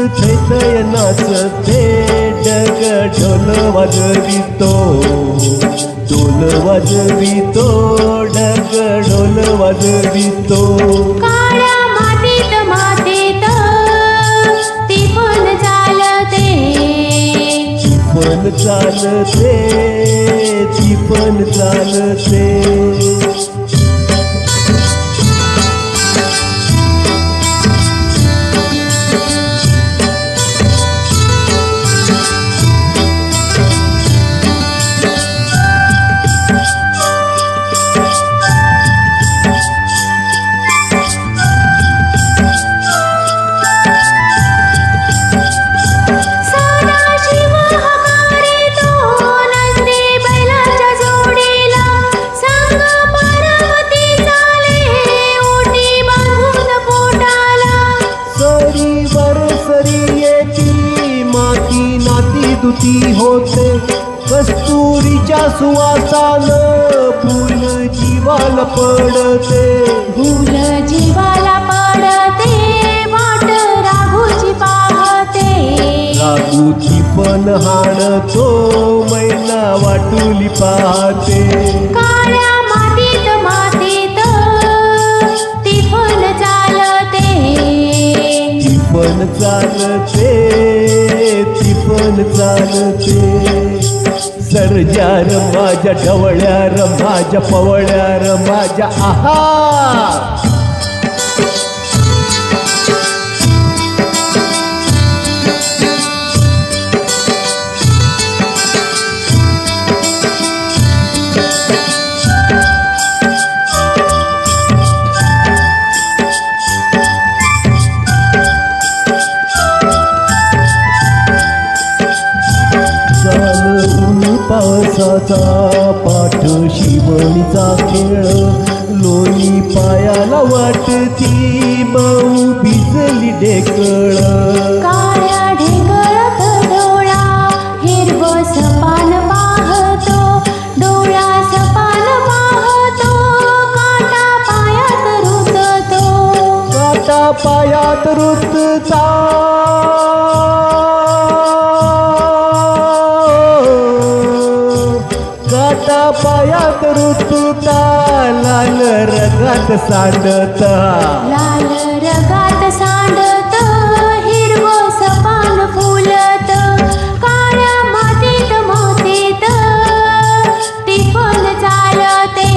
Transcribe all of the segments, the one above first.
थैथय नाचते डग ढोल वाजवितो ढोल वाजवितो डग ढोल वाजवितो काळ्या मातीत मातीत ती पण चालते पण चालते ती पण चालते दुती होते कस्तुरीच्या सुवासानं फूल जीवाला पडते फूल जीवाला पडते वाट राघूची पाहते राघूची पण हाणतो मैना वाटुली पाहते काळ्या मातीत मातीत ती पण चालते ती पण चालते ती पण चालते सर्जा र माझ्या ढवळ्या र माझ्या पवळ्या र माझ्या आहा पावसाचा पाठ शिवणीचा खेळ लोणी पायाला वाटती मऊ भिजली ढेकळ काळ्या ढेकळत डोळा हिरवं सपान पाहतो डोळा सपान पाहतो काटा पायात रुततो काटा पायात रुतता काटा पायात रुतता लाल रगात सांडता लाल रगात सांडत हिरवं सपान फुलत काळ्या मातीत मातीत ती पण चालते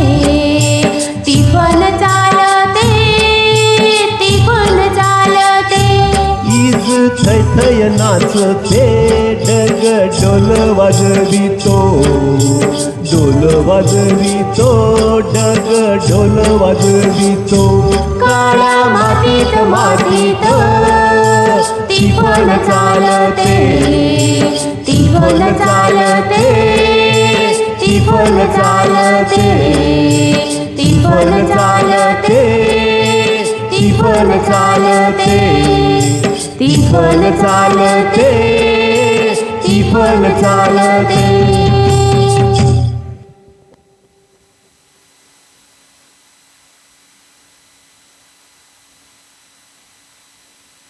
ती पण चालते ती पण चालते ईज थैथय नाचते डग ढोल वाजवितो ढोल वाजवितो डग ढोल वाजवितो काळ्या मातीत मातीत ती पण चालते ती पण चालते ती पण चालते ती पण चालते ती पण चालते ती पण चालते ती पण चालते